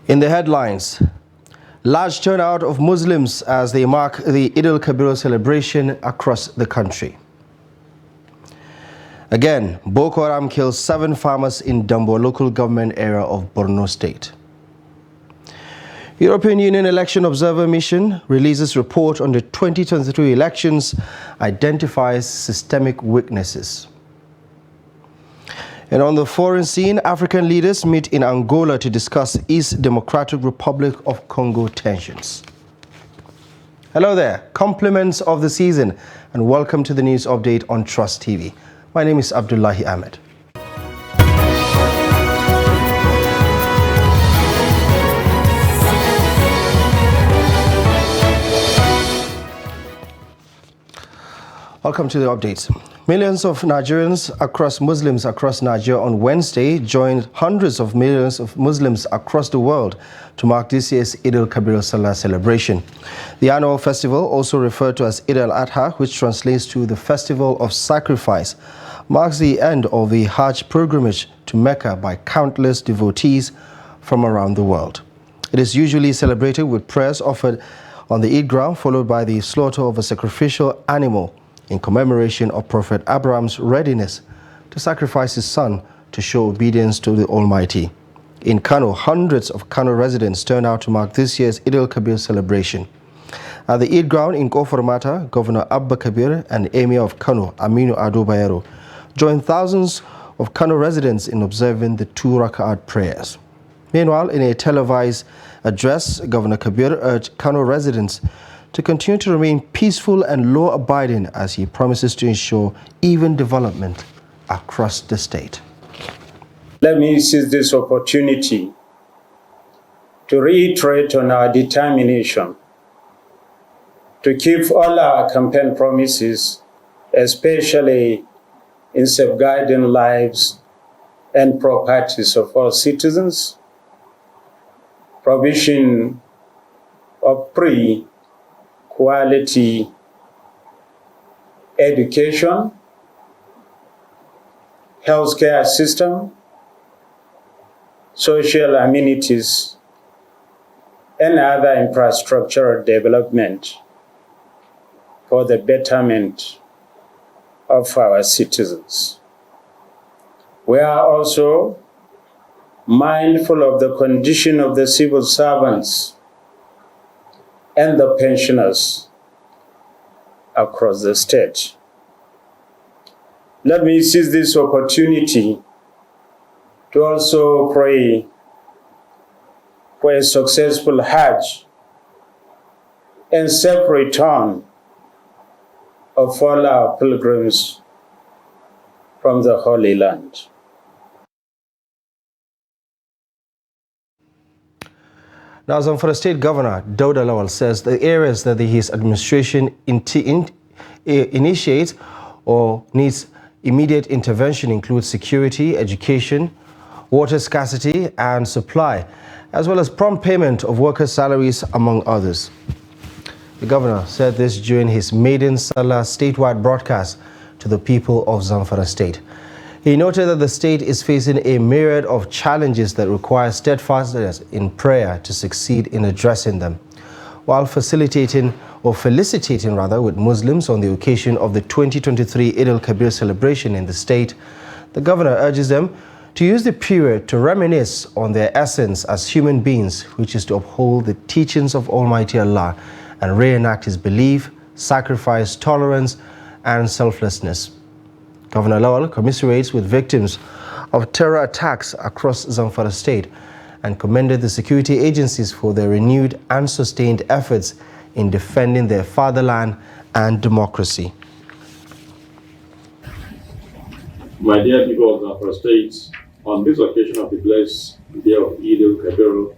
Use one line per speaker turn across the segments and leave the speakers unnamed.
In the headlines, large turnout of Muslims as they mark the Eid al-Kabir celebration across the country. Again, Boko Haram kills 7 farmers in Dambo local government area of Borno State. European Union Election Observer Mission releases report on the 2023 elections, identifies systemic weaknesses. And on the foreign scene, African leaders meet in Angola to discuss East Democratic Republic of Congo tensions. Hello there, compliments of the season, and welcome to the news update on Trust TV. My name is Abdullahi Ahmed. Welcome to the updates. Millions of Muslims across Nigeria on Wednesday joined hundreds of millions of Muslims across the world to mark this year's Eid al-Kabir Salah celebration. The annual festival, also referred to as Eid al-Adha, which translates to the Festival of Sacrifice, marks the end of the Hajj pilgrimage to Mecca by countless devotees from around the world. It is usually celebrated with prayers offered on the Eid ground, followed by the slaughter of a sacrificial animal in commemoration of Prophet Abraham's readiness to sacrifice his son to show obedience to the Almighty. In Kano, hundreds of Kano residents turned out to mark this year's Eid al-Kabir celebration. At the Eid ground in Kofar Mata, Governor Abba Kabir and Emir of Kano, Aminu Ado Bayero, joined thousands of Kano residents in observing the 2 Raka'at prayers. Meanwhile, in a televised address, Governor Kabir urged Kano residents to continue to remain peaceful and law-abiding as he promises to ensure even development across the state.
Let me seize this opportunity to reiterate on our determination to keep all our campaign promises, especially in safeguarding lives and properties of all citizens, provision of quality education, healthcare system, social amenities, and other infrastructural development for the betterment of our citizens. We are also mindful of the condition of the civil servants and the pensioners across the state. Let me seize this opportunity to also pray for a successful Hajj and safe return of all our pilgrims from the Holy Land.
Now, Zamfara State Governor Dauda Lawal says the areas that his administration initiates or needs immediate intervention include security, education, water scarcity and supply, as well as prompt payment of workers' salaries, among others. The governor said this during his maiden Salah statewide broadcast to the people of Zamfara State. He noted that the state is facing a myriad of challenges that require steadfastness in prayer to succeed in addressing them. While felicitating with Muslims on the occasion of the 2023 Eid al-Kabir celebration in the state, the governor urges them to use the period to reminisce on their essence as human beings, which is to uphold the teachings of Almighty Allah and reenact his belief, sacrifice, tolerance, and selflessness. Governor Lawal commiserates with victims of terror attacks across Zamfara State and commended the security agencies for their renewed and sustained efforts in defending their fatherland and democracy.
My dear people of Zamfara State, on this occasion of the blessed day of Eid al-Kabir,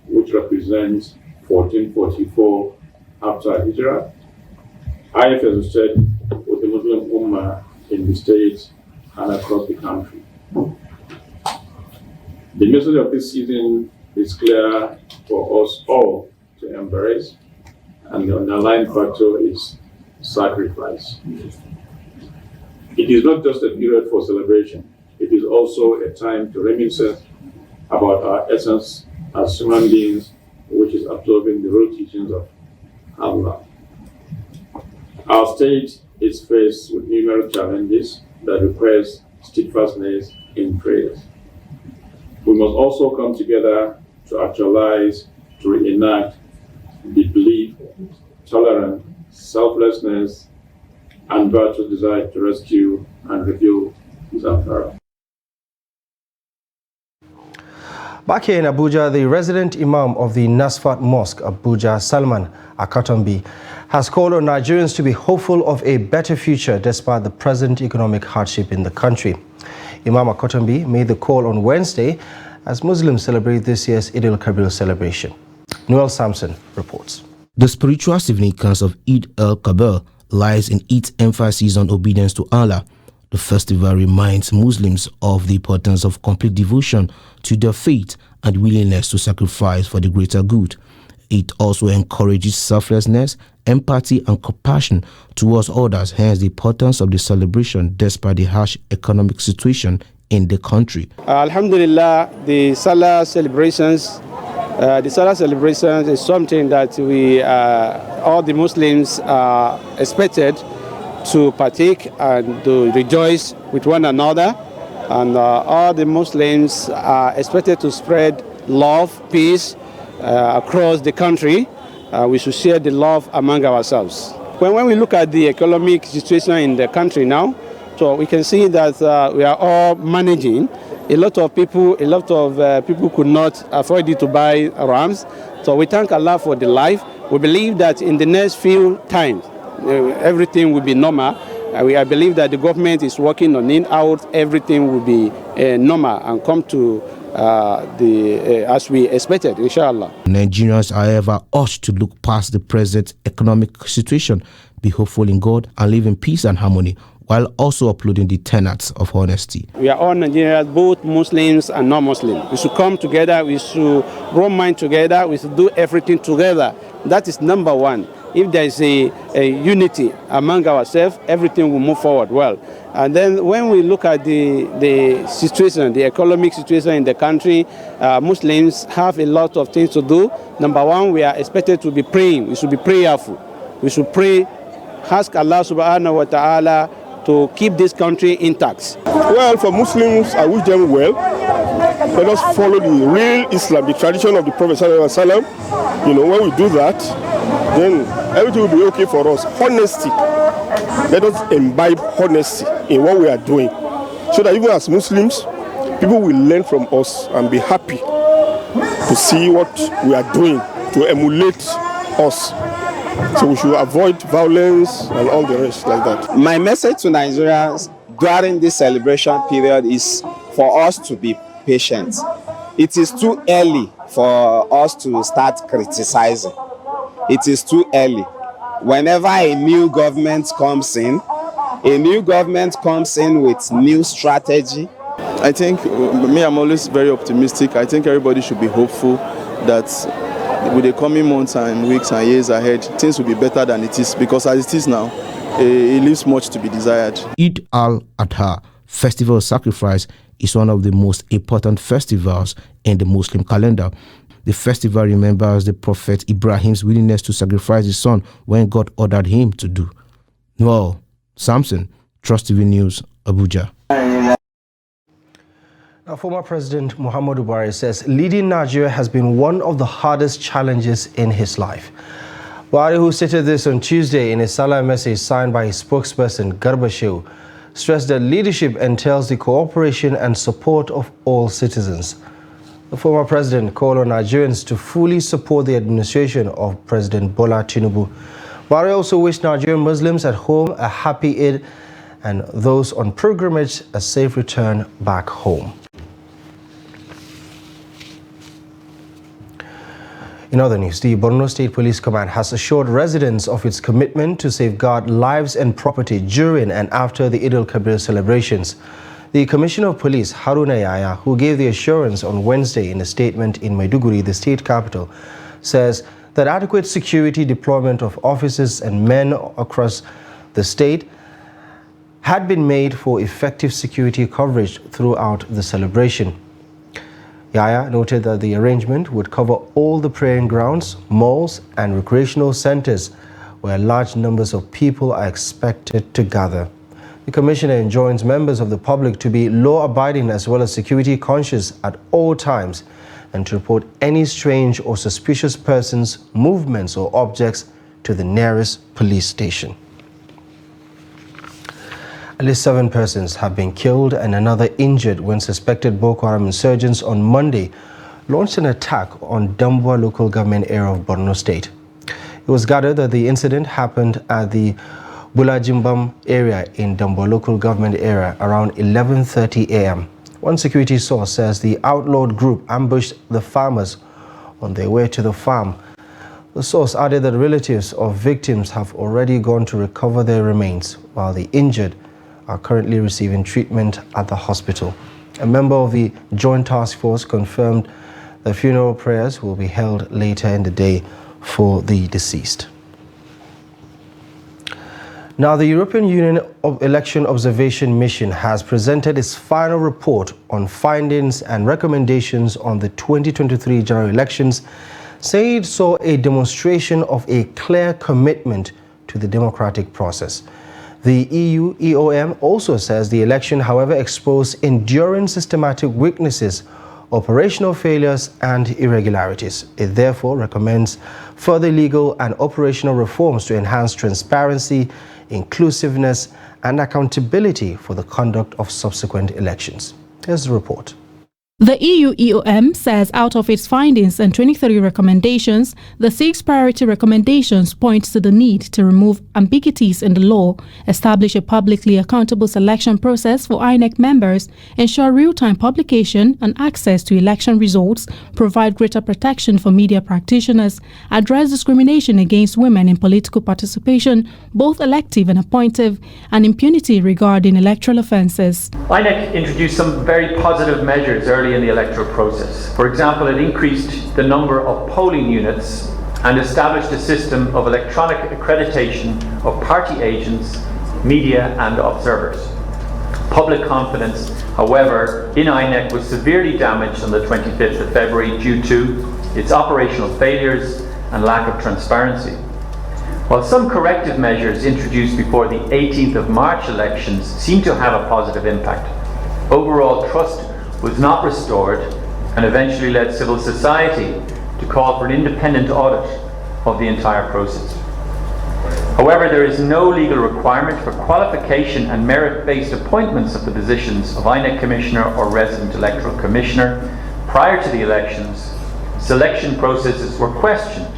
which represents 1444 after Hijrah, I have visited with the Muslim Ummah in the state and across the country. The message of this season is clear for us all to embrace, and the underlying factor is sacrifice. It is not just a period for celebration, it is also a time to reminisce about our essence as human beings, which is absorbing the real teachings of Allah. Our state is faced with numerous challenges that requires steadfastness in prayers. We must also come together to actualize, to reenact the belief, tolerance, selflessness, and virtuous desire to rescue and rebuild Zamfara.
Back here in Abuja, the resident imam of the Nasfat Mosque, Abuja, Salman Akatambi, has called on Nigerians to be hopeful of a better future despite the present economic hardship in the country. Imam Akatambi made the call on Wednesday as Muslims celebrate this year's Eid al-Kabir celebration. Noel Sampson reports.
The spiritual significance of Eid al-Kabir lies in its emphasis on obedience to Allah. The festival reminds Muslims of the importance of complete devotion to their faith and willingness to sacrifice for the greater good. It also encourages selflessness, empathy, and compassion towards others, hence the importance of the celebration despite the harsh economic situation in the country.
Alhamdulillah, the Salah celebrations is something that we, all the Muslims are expected to partake and to rejoice with one another. And all the Muslims are expected to spread love, peace across the country. We should share the love among ourselves. When we look at the economic situation in the country now, so we can see that we are all managing. A lot of people could not afford it to buy rams. So we thank Allah for the life. We believe that in the next few times, everything will be normal. I believe that the government is working on it out. Everything will be normal and come to as we expected, inshallah.
Nigerians, however, ought to look past the present economic situation, be hopeful in God, and live in peace and harmony, while also upholding the tenets of honesty.
We are all Nigerians, both Muslims and non-Muslims. We should come together, we should rub mind together, we should do everything together. That is number one. If there is a unity among ourselves, everything will move forward well. And then when we look at the situation, the economic situation in the country, Muslims have a lot of things to do. Number one, we are expected to be praying. We should be prayerful. We should pray, ask Allah subhanahu wa ta'ala to keep this country intact.
Well, for Muslims, I wish them well. Let us follow the real Islam, the tradition of the Prophet sallallahu alaihi wasallam. You know, when we do that, then everything will be okay for us. Honesty. Let us imbibe honesty in what we are doing, so that even as Muslims, people will learn from us and be happy to see what we are doing, to emulate us. So we should avoid violence and all the rest like that.
My message to Nigerians during this celebration period is for us to be patient. It is too early for us to start criticizing. It is too early. Whenever a new government comes in with new strategy.
I think, I'm always very optimistic. I think everybody should be hopeful that with the coming months and weeks and years ahead, things will be better than it is, because as it is now, it leaves much to be desired.
Eid al-Adha, Festival of Sacrifice, is one of the most important festivals in the Muslim calendar. The festival remembers the Prophet Ibrahim's willingness to sacrifice his son when God ordered him to do. Noel Sampson, Trust TV News, Abuja.
Now, former President Muhammadu Buhari says leading Nigeria has been one of the hardest challenges in his life. Buhari, who stated this on Tuesday in a Salah message signed by his spokesperson Garba Shehu, stressed that leadership entails the cooperation and support of all citizens. The former president called on Nigerians to fully support the administration of President Bola Tinubu. Buhari also wished Nigerian Muslims at home a happy Eid and those on pilgrimage a safe return back home. In other news, the Borno State Police Command has assured residents of its commitment to safeguard lives and property during and after the Eid al-Kabir celebrations. The Commissioner of Police, Haruna Yaya, who gave the assurance on Wednesday in a statement in Maiduguri, the state capital, says that adequate security deployment of officers and men across the state had been made for effective security coverage throughout the celebration. Yahya noted that the arrangement would cover all the praying grounds, malls and recreational centers where large numbers of people are expected to gather. The commissioner enjoins members of the public to be law-abiding as well as security conscious at all times and to report any strange or suspicious persons, movements or objects to the nearest police station. At least 7 persons have been killed and another injured when suspected Boko Haram insurgents on Monday launched an attack on Damboa local government area of Borno State. It was gathered that the incident happened at the Bulajimbam area in Damboa local government area around 11:30 a.m. One security source says the outlawed group ambushed the farmers on their way to the farm. The source added that relatives of victims have already gone to recover their remains, while the injured are currently receiving treatment at the hospital. A member of the Joint Task Force confirmed the funeral prayers will be held later in the day for the deceased. Now, the European Union Election Observation Mission has presented its final report on findings and recommendations on the 2023 general elections, saying it saw a demonstration of a clear commitment to the democratic process. The EU EOM also says the election, however, exposed enduring systematic weaknesses, operational failures and irregularities. It therefore recommends further legal and operational reforms to enhance transparency, inclusiveness and accountability for the conduct of subsequent elections. Here's the report.
The EU EOM says out of its findings and 23 recommendations, the 6 priority recommendations point to the need to remove ambiguities in the law, establish a publicly accountable selection process for INEC members, ensure real-time publication and access to election results, provide greater protection for media practitioners, address discrimination against women in political participation, both elective and appointive, and impunity regarding electoral offences.
INEC introduced some very positive measures early in the electoral process. For example, it increased the number of polling units and established a system of electronic accreditation of party agents, media and observers. Public confidence, however, in INEC was severely damaged on the 25th of February due to its operational failures and lack of transparency. While some corrective measures introduced before the 18th of March elections seem to have a positive impact, overall trust was not restored and eventually led civil society to call for an independent audit of the entire process. However, there is no legal requirement for qualification and merit-based appointments of the positions of INEC Commissioner or Resident Electoral Commissioner. Prior to the elections, selection processes were questioned,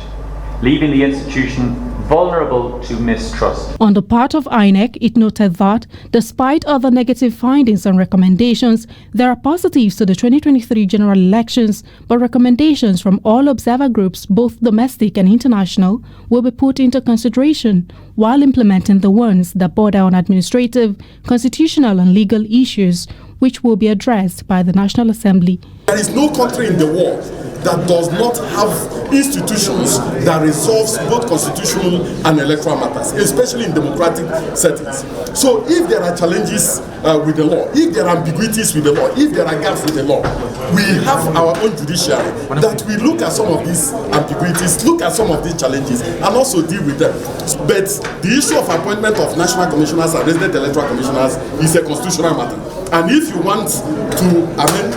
leaving the institution vulnerable to mistrust.
On the part of INEC, it noted that, despite other negative findings and recommendations, there are positives to the 2023 general elections, but recommendations from all observer groups, both domestic and international, will be put into consideration while implementing the ones that border on administrative, constitutional and legal issues, which will be addressed by the National Assembly.
There is no country in the world that does not have institutions that resolves both constitutional and electoral matters, especially in democratic settings. So if there are challenges with the law, if there are ambiguities with the law, if there are gaps with the law, we have our own judiciary that we look at some of these ambiguities, look at some of these challenges and also deal with them. But the issue of appointment of national commissioners and resident electoral commissioners is a constitutional matter. And if you want to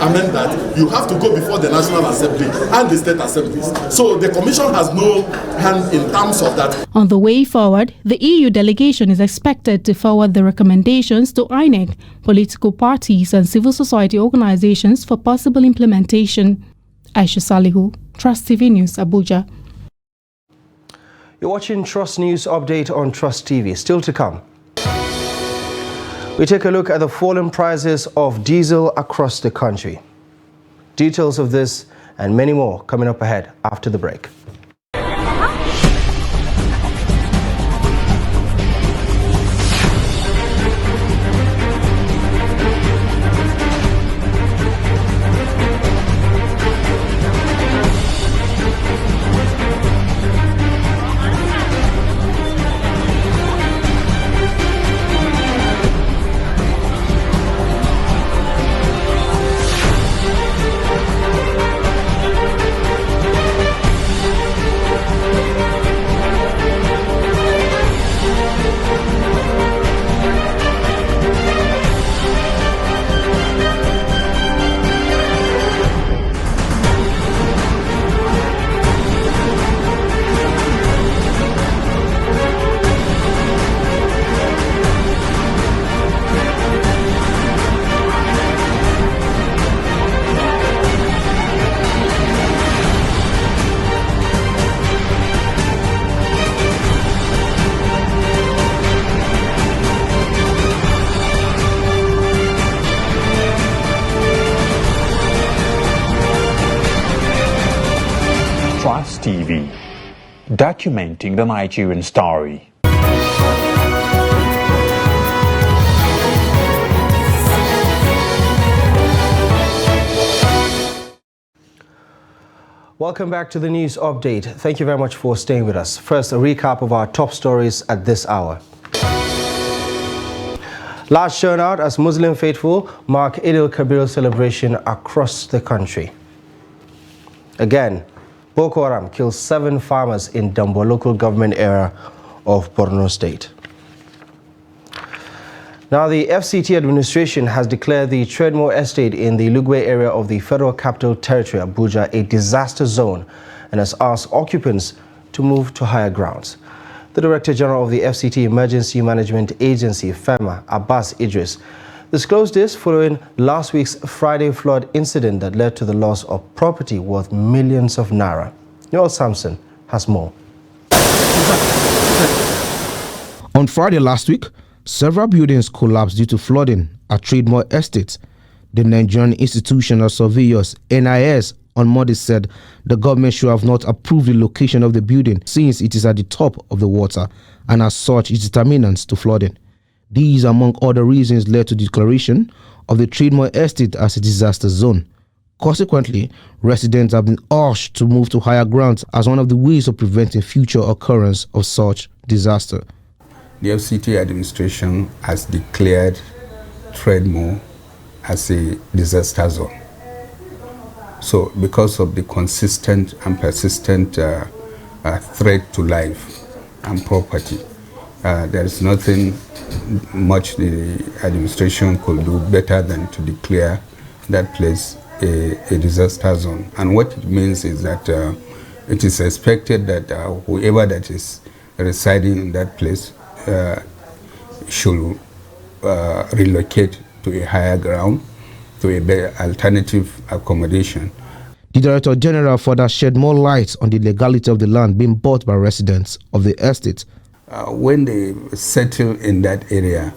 amend that, you have to go before the National Assembly and the state assemblies. So the Commission has no hand in terms of that.
On the way forward, the EU delegation is expected to forward the recommendations to INEC, political parties and civil society organizations for possible implementation. Aisha Salihu, Trust TV News, Abuja.
You're watching Trust News Update on Trust TV. Still to come, we take a look at the falling prices of diesel across the country. Details of this and many more coming up ahead after the break.
TV, documenting the Nigerian story.
Welcome back to the news update. Thank you very much for staying with us. First, a recap of our top stories at this hour. Large turnout as Muslim faithful mark Eid al-Kabir celebration across the country. Again, Boko Haram kills 7 farmers in Dambo local government area of Borno State. Now, the FCT administration has declared the Tredmore Estate in the Lugbe area of the Federal Capital Territory, Abuja, a disaster zone and has asked occupants to move to higher grounds. The Director General of the FCT Emergency Management Agency, FEMA, Abbas Idris, disclosed this following last week's Friday flood incident that led to the loss of property worth millions of naira. Noel Sampson has more.
On Friday last week, several buildings collapsed due to flooding at Tredmore Estate. The Nigerian Institution of Surveyors, NIS, on Monday said the government should have not approved the location of the building since it is at the top of the water and as such is determinants to flooding. These, among other reasons, led to the declaration of the Tredmore Estate as a disaster zone. Consequently, residents have been urged to move to higher grounds as one of the ways of preventing future occurrence of such disaster.
The FCT administration has declared Tredmore as a disaster zone. So because of the consistent and persistent threat to life and property, there is nothing much the administration could do better than to declare that place a disaster zone. And what it means is that it is expected that whoever that is residing in that place should relocate to a higher ground, to a better alternative accommodation.
The Director General further shed more light on the legality of the land being bought by residents of the estate.
When they settle in that area,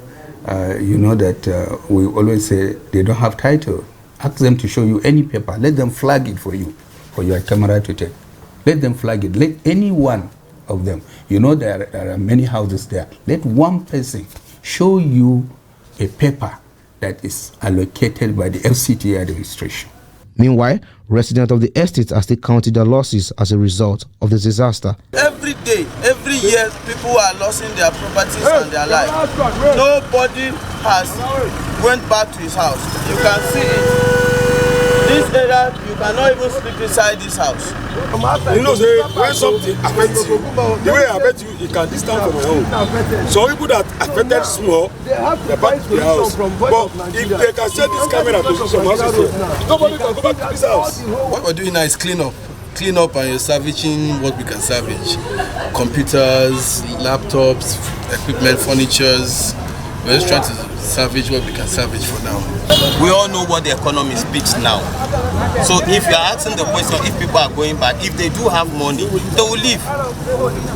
you know that we always say they don't have title. Ask them to show you any paper. Let them flag it for you, for your camera to take. Let them flag it. Let any one of them. You know there are many houses there. Let one person show you a paper that is allocated by the FCT administration.
Meanwhile, residents of the estate are still counting their losses as a result of the disaster.
Every day, every year, people are losing their properties and their life. Nobody has went back to his house. You can see it. This area, you cannot even sleep inside this house.
You know, say, when something affects you, the way it affects you, it can distance from your home. So people that affected small, they're back to their house. But if they can set this camera to some houses here, nobody can go back to this house.
What we're doing now is clean up. Clean up and you're salvaging what we can salvage. Computers, laptops, equipment, furnitures. We're just trying to salvage what we can salvage for now.
We all know what the economy speaks now. So if you're asking the question, if people are going back, if they do have money, they will leave.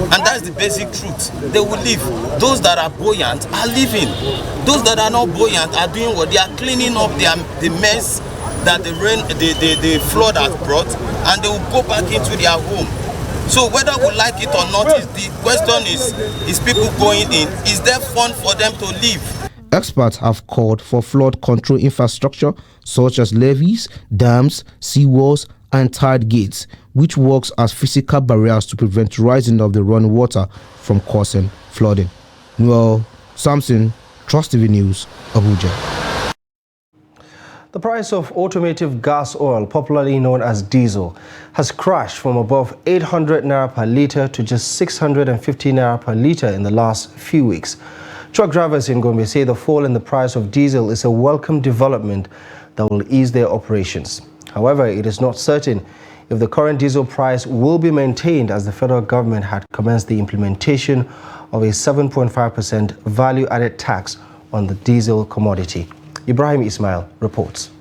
And that's the basic truth. They will leave. Those that are buoyant are leaving. Those that are not buoyant are doing what? They are cleaning up the mess that the flood has brought, and they will go back into their home. So whether we like it or not, the question is people going in? Is there fun for them to leave?
Experts have called for flood control infrastructure such as levees, dams, seawalls, and tide gates, which works as physical barriers to prevent rising of the running water from causing flooding. Noel Sampson, Trust TV News, Abuja.
The price of automotive gas oil, popularly known as diesel, has crashed from above 800 naira per litre to just 650 naira per litre in the last few weeks. Truck drivers in Gombe say the fall in the price of diesel is a welcome development that will ease their operations. However, it is not certain if the current diesel price will be maintained, as the federal government had commenced the implementation of a 7.5% value-added tax on the diesel commodity. Ibrahim Ismail reports.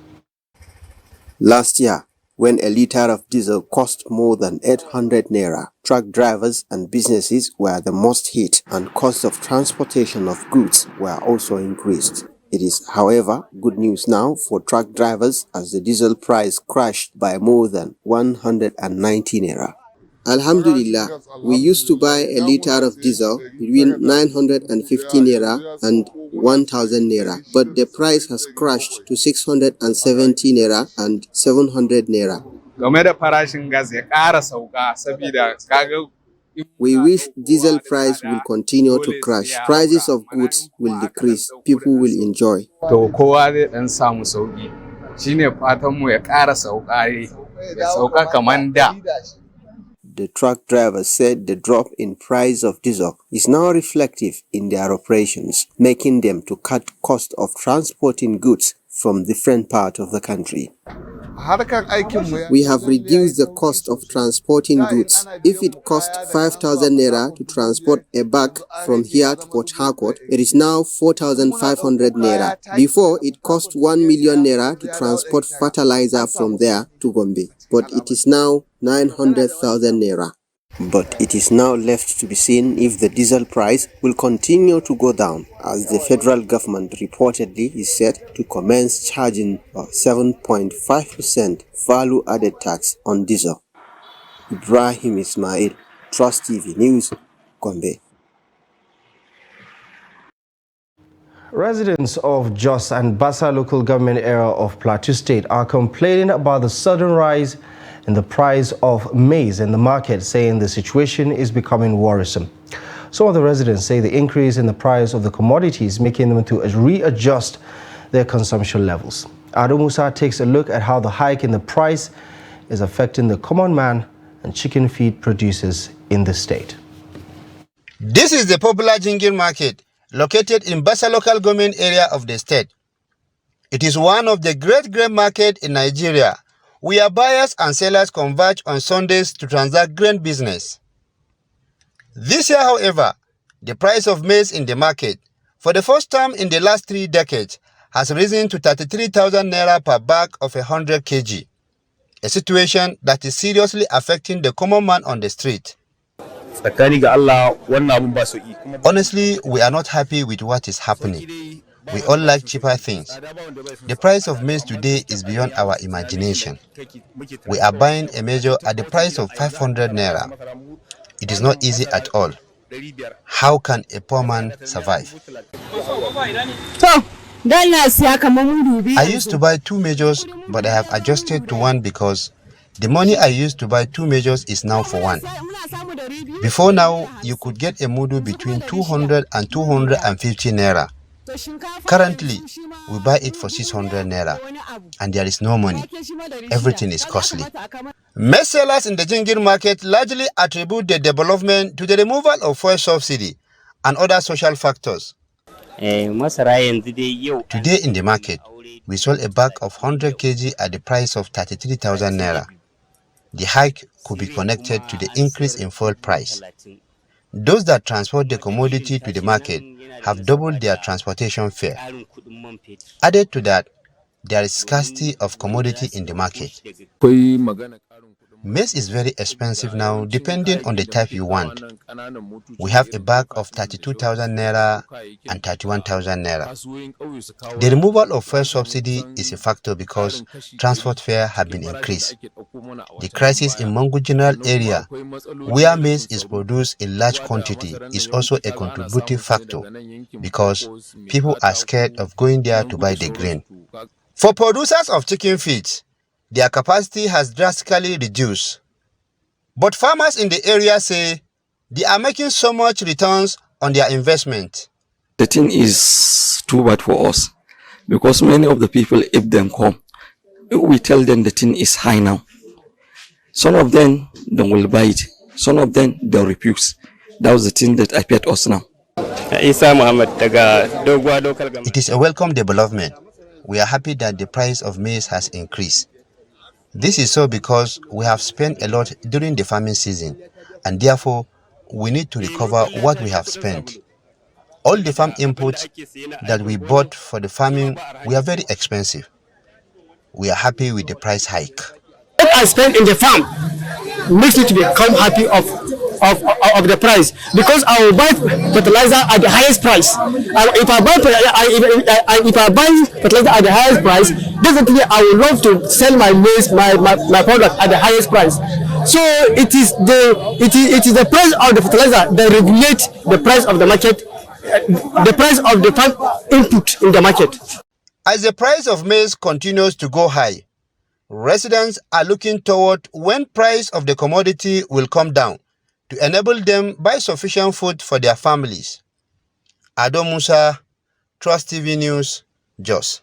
Last year, when a litre of diesel cost more than 800 naira, truck drivers and businesses were the most hit, and costs of transportation of goods were also increased. It is, however, good news now for truck drivers as the diesel price crashed by more than 190 naira. Alhamdulillah, we used to buy a liter of diesel between 950 naira and 1000 naira, but the price has crashed to 670 naira and 700 naira. We wish diesel price will continue to crash. Prices of goods will decrease. People will enjoy. The truck drivers said the drop in price of diesel is now reflective in their operations, making them to cut cost of transporting goods from different parts of the country. We have reduced the cost of transporting goods. If it cost 5,000 naira to transport a bag from here to Port Harcourt, it is now 4,500 naira. Before, it cost 1 million naira to transport fertilizer from there to Gombe, but it is now 900,000 naira. But it is now left to be seen if the diesel price will continue to go down, as the federal government reportedly is set to commence charging a 7.5% value-added tax on diesel. Ibrahim Ismail, Trust TV News, Gombe.
Residents of Jos and Bassa local government area of Plateau State are complaining about the sudden rise in the price of maize in the market, saying the situation is becoming worrisome. Some of the residents say the increase in the price of the commodity is making them to readjust their consumption levels. Ado Musa takes a look at how the hike in the price is affecting the common man and chicken feed producers in the state.
This is the popular Jingir market located in Bassa local government area of the state. It is one of the great grain market in Nigeria, where buyers and sellers converge on Sundays to transact grain business. This year, however, the price of maize in the market, for the first time in the last 3 decades, has risen to 33,000 naira per bag of 100 kg, a situation that is seriously affecting the common man on the street. Honestly, we are not happy with what is happening. We all like cheaper things. The price of maize today is beyond our imagination. We are buying a measure at the price of 500 naira. It is not easy at all. How can a poor man survive? I used to buy 2 measures, but I have adjusted to 1 because the money I used to buy 2 measures is now for 1. Before now, you could get a mudu between 200 and 250 naira. Currently, we buy it for 600 naira, and there is no money. Everything is costly. Maize sellers in the Jingir market largely attribute the development to the removal of fuel subsidy and other social factors. Today in the market, we sold a bag of 100 kg at the price of 33,000 naira. The hike could be connected to the increase in fuel price. Those that transport the commodity to the market have doubled their transportation fare. Added to that, there is scarcity of commodity in the market. Maize is very expensive now, depending on the type you want. We have a bag of 32,000 naira and 31,000 naira. The removal of fuel subsidy is a factor because transport fare have been increased. The crisis in Mangu General area, where maize is produced in large quantity, is also a contributing factor because people are scared of going there to buy the grain. For producers of chicken feed, their capacity has drastically reduced. But farmers in the area say they are making so much returns on their investment.
The thing is too bad for us because many of the people, if them come, we tell them the thing is high now. Some of them, they will buy it. Some of them, they'll refuse. That was the thing that affects us now.
It is a welcome development. We are happy that the price of maize has increased. This is so because we have spent a lot during the farming season, and therefore we need to recover what we have spent. All the farm inputs that we bought for the farming were very expensive. We are happy with the price hike.
What I spend in the farm makes me to become happy of the price because I will buy fertilizer at the highest price. If I buy fertilizer at the highest price, definitely I would love to sell my maize, my product at the highest price. So it is the price of the fertilizer that regulates the price of the market, the price of the farm input in the market.
As the price of maize continues to go high, residents are looking toward when price of the commodity will come down to enable them buy sufficient food for their families. Ado Musa, Trust TV News, Jos.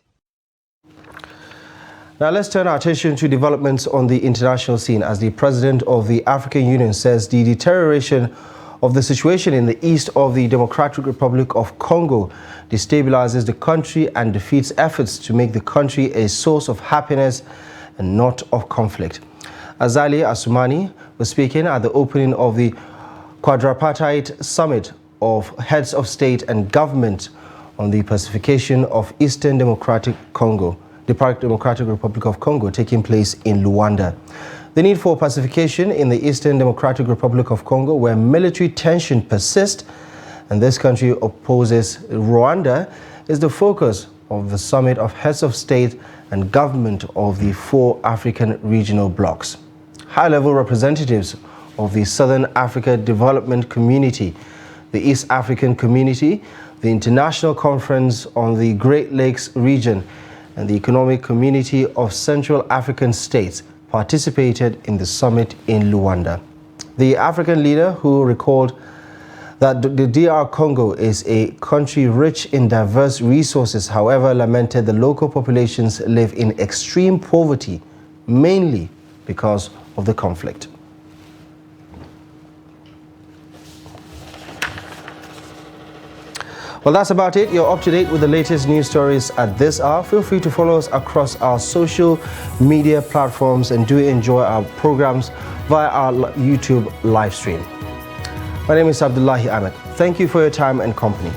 Now let's turn our attention to developments on the international scene as the President of the African Union says the deterioration of the situation in the east of the Democratic Republic of Congo destabilizes the country and defeats efforts to make the country a source of happiness and not of conflict. Azali Assoumani was speaking at the opening of the quadripartite summit of heads of state and government on the pacification of Eastern Democratic Republic of Congo taking place in Luanda. The need for pacification in the Eastern Democratic Republic of Congo, where military tension persists and this country opposes Rwanda, is the focus of the summit of heads of state and government of the 4 African regional blocs. High-level representatives of the Southern Africa Development Community, the East African Community, the International Conference on the Great Lakes region, and the Economic Community of Central African States participated in the summit in Luanda. The African leader, who recalled that the DR Congo is a country rich in diverse resources, however, lamented the local populations live in extreme poverty, mainly because of the conflict. Well, that's about it. You're up to date with the latest news stories at this hour. Feel free to follow us across our social media platforms and do enjoy our programs via our YouTube live stream. My name is Abdullahi Ahmed. Thank you for your time and company.